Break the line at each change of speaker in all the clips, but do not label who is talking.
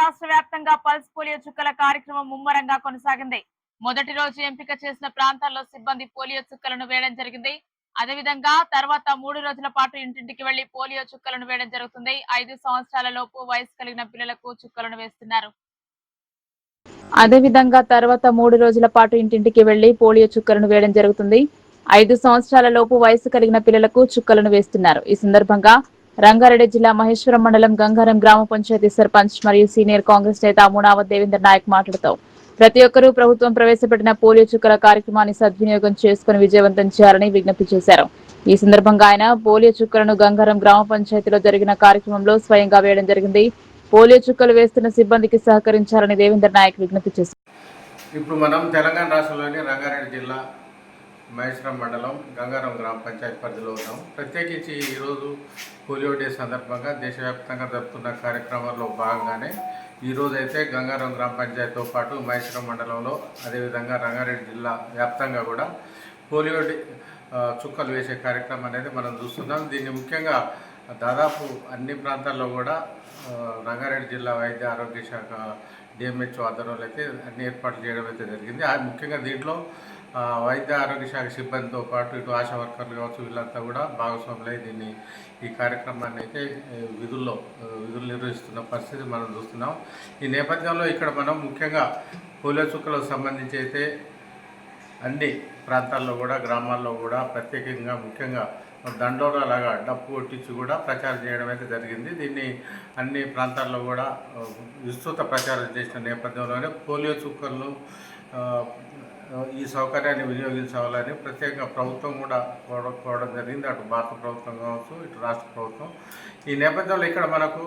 రాష్ట్ర వ్యాప్తంగా pulse polio చుక్కల కార్యక్రమం ముమ్మరంగా కొనసాగింది. మొదటి రోజు ఎంపిక చేసిన ప్రాంతాల్లో సిబ్బంది పోలియో చుక్కలను వేయడం జరిగింది. అదేవిధంగా తర్వాత 3 రోజుల పాటు ఇంటింటికి వెళ్లి పోలియో చుక్కలను వేయడం జరుగుతుంది. 5 సంవత్సరాల లోపు వయసు కలిగిన పిల్లలకు చుక్కలను వేస్తున్నారు. అదేవిధంగా తర్వాత 3 రోజుల పాటు ఇంటింటికి వెళ్లి పోలియో చుక్కలను వేయడం జరుగుతుంది. 5 సంవత్సరాల లోపు వయసు కలిగిన పిల్లలకు చుక్కలను వేస్తున్నారు. ఈ సందర్భంగా రంగారెడ్డి జిల్లా మహేశ్వరం మండలం గంగారం గ్రామ పంచాయతీ సర్పంచ్ మరియు సీనియర్ కాంగ్రెస్ నేత మునావత్ దేవేందర్ నాయక్ మాట్లాడుతూ ప్రతి ఒక్కరూ ప్రభుత్వం ప్రవేశపెట్టిన పోలియో చుక్కల కార్యక్రమాన్ని సద్వినియోగం చేసుకుని విజయవంతం చేయాలని విజ్ఞప్తి చేశారు. ఈ సందర్భంగా ఆయన పోలియో చుక్కలను గంగారం గ్రామ పంచాయతీలో జరిగిన కార్యక్రమంలో స్వయంగా వేయడం జరిగింది. పోలియో చుక్కలు వేస్తున్న సిబ్బందికి సహకరించాలని దేవేందర్ నాయక్ విజ్ఞప్తి చేశారు.
ఇప్పుడు మనం తెలంగాణ రాష్ట్రంలోని రంగారెడ్డి జిల్లా మహేశ్వరం మండలం గంగారం గ్రామ పంచాయతీ పరిధిలో ఉన్నాం. ప్రత్యేకించి ఈరోజు పోలియో డే సందర్భంగా దేశవ్యాప్తంగా జరుపుతున్న కార్యక్రమాల్లో భాగంగానే ఈరోజు అయితే గంగారం గ్రామ పంచాయతీతో పాటు మహేశ్వరం మండలంలో అదేవిధంగా రంగారెడ్డి జిల్లా వ్యాప్తంగా కూడా పోలియో డే చుక్కలు వేసే కార్యక్రమం అనేది మనం చూస్తున్నాం. దీన్ని ముఖ్యంగా దాదాపు అన్ని ప్రాంతాల్లో కూడా రంగారెడ్డి జిల్లా వైద్య ఆరోగ్య శాఖ డిఎంహెచ్ఓ ఆధ్వర్యంలో అయితే అన్ని ఏర్పాట్లు చేయడం అయితే జరిగింది. దీంట్లో దీంట్లో వైద్య ఆరోగ్య శాఖ సిబ్బందితో పాటు ఇటు ఆశా వర్కర్లు కావచ్చు వీళ్ళంతా కూడా భాగస్వాములై ఈ కార్యక్రమాన్ని అయితే విధులు నిర్వహిస్తున్న పరిస్థితి మనం చూస్తున్నాం. ఈ నేపథ్యంలో ఇక్కడ మనం ముఖ్యంగా పోలియో చుక్కలకు సంబంధించి అయితే అన్ని ప్రాంతాల్లో కూడా గ్రామాల్లో కూడా ప్రత్యేకంగా ముఖ్యంగా దండోరా లాగా డప్పు కొట్టించి కూడా ప్రచారం చేయడం అయితే జరిగింది. దీన్ని అన్ని ప్రాంతాల్లో కూడా విస్తృత ప్రచారం చేసిన నేపథ్యంలోనే పోలియో చుక్కలను ఈ సౌకర్యాన్ని వినియోగించాలని ప్రత్యేకంగా ప్రభుత్వం కూడా కోరడం జరిగింది. అటు భారత ప్రభుత్వం కావచ్చు ఇటు రాష్ట్ర ప్రభుత్వం. ఈ నేపథ్యంలో ఇక్కడ మనకు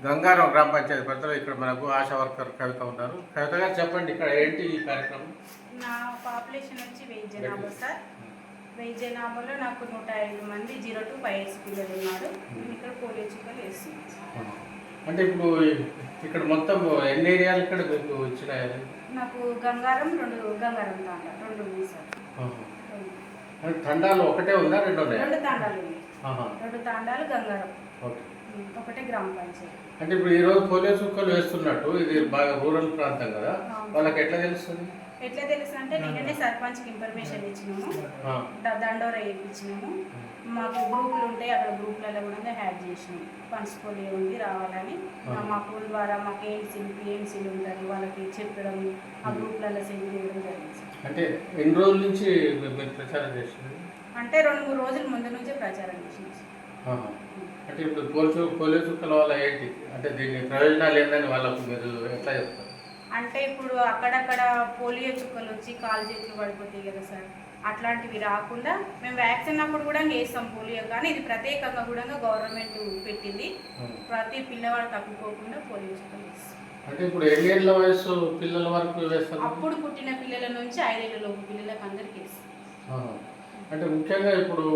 గంగారం గ్రామ పంచాయతీ పరిధిలో ఇక్కడ మనకు ఆశా వర్కర్ కవిత ఉన్నారు. కవిత గారు చెప్పండి, ఇక్కడ ఏంటి ఈ కార్యక్రమం?
నా పాపులేషన్ వచ్చి 1000 జనాభా సార్. 1000 జనాభాలో నాకు 105 మంది 0 to 5 years పిల్లలు ఉన్నారు. నేను ఇక్కడ పోలియో చుక్కలు వేస్తున్నాను.
అంటే ఇప్పుడు ఇక్కడ మొత్తం ఎన్ని ఏరియాలు ఇక్కడ మీకు ఇచ్చినాయి?
నాకు గంగారం 2 గంగారం తాండా 2 ఉంది సార్.
తండాలు ఒకటే ఉందా, 2 ఉన్నాయి?
2 తాండాలు ఉన్నాయి. 2 తాండాలు గంగారం, ఒకటే గ్రామ పంచాయతీ.
అంటే ఇప్పుడు ఈరోజు పోలియో చుక్కలు వేస్తున్నట్టు ఇది బాగా రూరల్ ప్రాంతం కదా, వాళ్ళకి ఎట్లా తెలుస్తుంది?
ఎట్లా తెలుసు అంటే నేనే సర్పంచ్కి ఇన్ఫర్మేషన్ ఇచ్చినాము, దండోరా ఇచ్చినాము. మాకు గ్రూపులు ఉంటాయి, అక్కడ గ్రూపులలో కూడా యాడ్ చేసినాము. పల్స్ పోలియో ఉంది రావాలని మా ఫోన్ ద్వారా మాకు పిఎంసీలు ఉంటారు వాళ్ళకి చెప్పడం, ఆ గ్రూపులలో సెండ్ చేయడం జరిగింది.
అంటే ఎన్ని రోజుల నుంచి ప్రచారం చేస్తుంది?
అంటే 2-3 రోజుల ముందు నుంచే ప్రచారం చేసింది.
అంటే ఇప్పుడు పోలియో చుక్కల వల్ల ఏంటి అంటే దీని ప్రయోజనాలు ఏందని వాళ్ళకు మీరు ఎట్లా చెప్తారు?
అంటే ఇప్పుడు అక్కడక్కడ పోలియో చుక్కలు వచ్చి కాలు చేతులు పడిపోతాయి కదా సార్, అట్లాంటివి రాకుండా మేము వ్యాక్సిన్ అప్పుడు కూడా వేస్తాం పోలియో. కానీ ఇది ప్రత్యేకంగా కూడా గవర్నమెంట్ పెట్టింది, ప్రతి పిల్లవాడు తప్పుకోకుండా పోలియో చుక్కలు వేస్తాం.
అంటే ఇప్పుడు ఎన్ని ఏళ్ళ వయసు పిల్లల వరకు వేస్తారు?
అప్పుడు పుట్టిన పిల్లల నుంచి 5 ఏళ్ల లోపు పిల్లలకు అందరికీ వేస్తాం.
అంటే ముఖ్యంగా ఇప్పుడు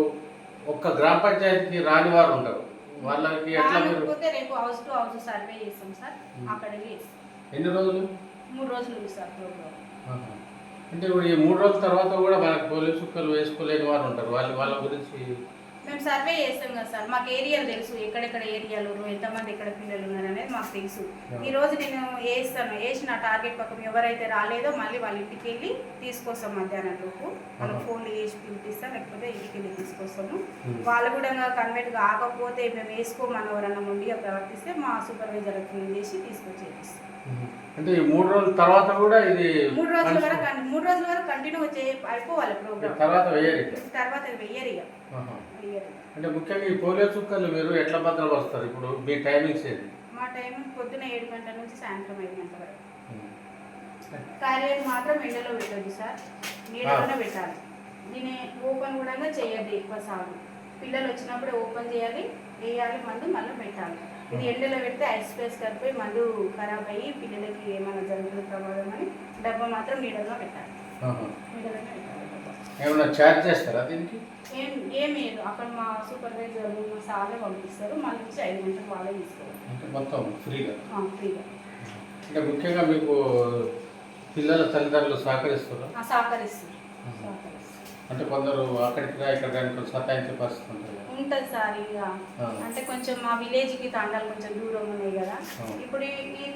ఒక్క గ్రామ పంచాయతీకి రాని వారు ఉంటారు, వాళ్ళకి ఎట్లా?
రేపు హౌస్ టు హౌస్ సర్వే చేస్తాం సార్, అక్కడికి వేస్తాం.
ఎన్ని రోజులు?
3 రోజులు సార్ ప్రోగ్రామ్.
అంటే ఇప్పుడు ఈ 3 రోజుల తర్వాత కూడా మనకు పోలియో చుక్కలు వేసుకోలేని వారు ఉంటారు, వాళ్ళ గురించి
మేము సర్వే చేస్తాం కదా సార్. మాకు ఏరియాలు తెలుసు, ఎక్కడెక్కడ ఏరియాలు ఎంతమంది ఎక్కడ పిల్లలు ఉన్నారు అనేది మాకు తెలుసు. ఈరోజు నేను వేసిన టార్గెట్ పక్కన ఎవరైతే రాలేదో మళ్ళీ వాళ్ళ ఇంటికి వెళ్ళి తీసుకొస్తాం. మధ్యాహ్నం లోపు మనం ఫోన్లు చేసి పిలిపిస్తాం, లేకపోతే ఇంటికి వెళ్ళి తీసుకొస్తాము. వాళ్ళు కూడా కన్వర్ట్ కాకపోతే మేము వేసుకోమని ఎవరన్నా ముందుగా ప్రవర్తిస్తే మా సూపర్వైజర్ ఫోన్ చేసి తీసుకొచ్చేస్తాం.
అంటే ఈ 3 రోజుల తర్వాత కూడా ఇది
3 రోజుల వరకు కంటిన్యూ అయిపోవాలి ప్రోగ్రామ్.
తర్వాత
వెయ్యరు ఇక.
అంటే ముఖ్యంగా ఈ పోలియో చుక్కలు మీరు ఎట్లా భద్రపరుస్తారు? ఇప్పుడు మీ టైమింగ్స్ ఏంటి?
మా టైమింగ్ పొద్దున 7 గంటల నుంచి సాయంత్రం 5 గంటల వరకు. క్యారియర్ మాత్రం ఎండలో పెట్టద్దు సార్, నీడలోనే పెట్టాలి. దీన్ని ఓపెన్ కూడా చేయద్దు ఎక్కువ సాగు. పిల్లలు వచ్చినప్పుడు ఓపెన్ చేయాలి, వేయాలి, మందు మళ్ళీ పెట్టాలి. ఇది ఎండలో పెడితే ఐస్ స్పేస్ కరిపోయి మందు ఖరాబ్ అయ్యి పిల్లలకి ఏమైనా జరుగుతున్న ప్రమాదం అని డబ్బా మాత్రం నీడలో పెట్టాలి.
ఏమైనా ఛార్జ్ చేస్తారా దీనికి?
ఏమి లేదు, అక్కడ మా సూపర్వైజర్ మా సార్లే పంపిస్తారు, మళ్ళీ నుంచి 5 గంటలకు వాళ్ళే తీసుకోవాలి.
మొత్తం ఫ్రీగా?
ఫ్రీగా.
అంటే ముఖ్యంగా మీకు పిల్లల తల్లిదండ్రులు సహకరిస్తారు?
సహకరిస్తారు.
అంటే కొందరు అక్కడికి ఇక్కడ సతాయించే పరిస్థితి ఉంటుంది.
ఉంటుంది సార్ ఇక
ఆ.
అంటే కొంచెం మా విలేజ్కి తండాలు కొంచెం దూరం ఉన్నాయి కదా.
ఆ.
ఇప్పుడు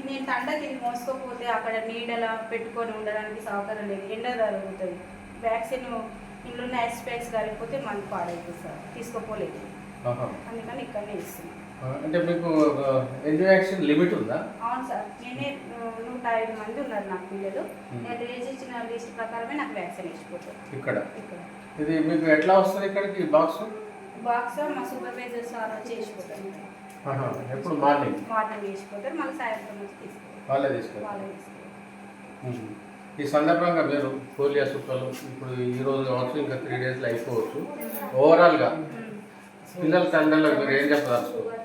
నేను తండకి ఇది మోసుకోకపోతే అక్కడ నీడల పెట్టుకొని ఉండడానికి సౌకర్యం లేదు, ఎండ జరుగుతుంది. వ్యాక్సిన్ ఇంట్లో ఎక్స్పైర్స్ కాకపోతే మనకు పాడైతుంది సార్, తీసుకోపోలేదు.
ఆహా.
అందుకని ఇక్కడనే ఇస్తున్నాం.
అంటే మీకు ఎన్ని వ్యాక్సిన్ లిమిట్ ఉందా?
అవును సార్, నేనే 105 మంది ఉన్నారు నాకు పిల్లలు. నేను రేజ్ ఇచ్చిన లిస్ట్ ప్రకారమే నాకు వ్యాక్సిన్ వేసిపోతారు
ఇక్కడ.
ఇక్కడ
ఇది మీకు ఎట్లా వస్తుంది ఇక్కడికి బాక్స్?
బాక్స్ మా సూపర్వైజర్ సార్ వచ్చి వేసిపోతారు.
ఎప్పుడు మార్నింగ్
వేసిపోతారు, మళ్ళీ సాయంత్రం వచ్చి తీసుకుంటారు.
వాళ్ళే తీసుకెళ్తారు.
వాళ్ళే తీసుకుంటారు.
ఈ సందర్భంగా మీరు పోలియో చుక్కలు ఇప్పుడు ఈ రోజు కావచ్చు, ఇంకా 3 డేస్లో అయిపోవచ్చు. ఓవరాల్గా పిల్లల తండ్రులకు మీరు ఏం చెప్పదలుచుకోవాలి?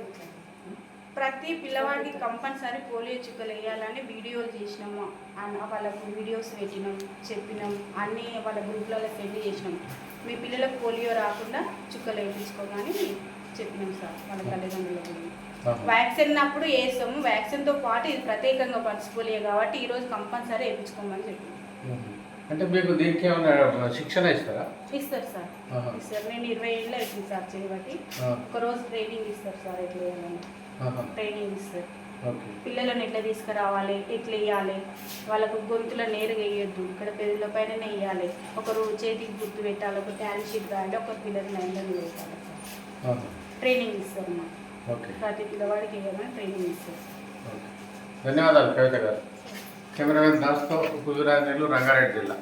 ప్రతి పిల్లవాడికి కంపల్సరీ పోలియో చుక్కలు వేయాలని వీడియోలు చేసినాము, వాళ్ళకు వీడియోస్ పెట్టినాం, చెప్పినాం, అన్నీ వాళ్ళ గ్రూప్లలో సెండ్ చేసినాం. మీ పిల్లలకు పోలియో రాకుండా చుక్కలు వేయించుకోగాని చెప్పినాం సార్ వాళ్ళ తల్లిదండ్రులకు. వ్యాక్సిన్ అప్పుడు వేస్తాము, వ్యాక్సిన్తో పాటు ఇది ప్రత్యేకంగా పర్చిపోలియో కాబట్టి ఈరోజు కంపల్సరీ వేయించుకోమని చెప్పినాం.
అంటే మీకు దీనికి ఏమైనా శిక్షణ ఇస్తారా?
ఇస్తారు సార్, ఇస్తారు. నేను 20 ఏళ్ళు అవుతుంది సార్ చేయబట్టి. ఒకరోజు ట్రైనింగ్ ఇస్తారు సార్, ఎట్లా వేయాలని ట్రైనింగ్ ఇస్తారు. పిల్లలను ఎట్లా తీసుకురావాలి, ఎట్లా వేయాలి, వాళ్ళకు గొంతులో నేరుగా వేయొద్దు, ఇక్కడ పెరుగుల పైన వేయాలి, ఒకరు చేతికి గుర్తు పెట్టాలి, ఒక ట్యాలీ షీట్ రాయాలి, ఒక పిల్లలు నైన్లను పెట్టాలి సార్. ట్రైనింగ్ ఇస్తారు మాకు, ప్రతి పిల్లవాడికి వేయాలని ట్రైనింగ్ ఇస్తారు.
ధన్యవాదాలు కవిత గారు. కెమెరామెన్ దాస్తో కుదురాజు, రంగారెడ్డి జిల్లా.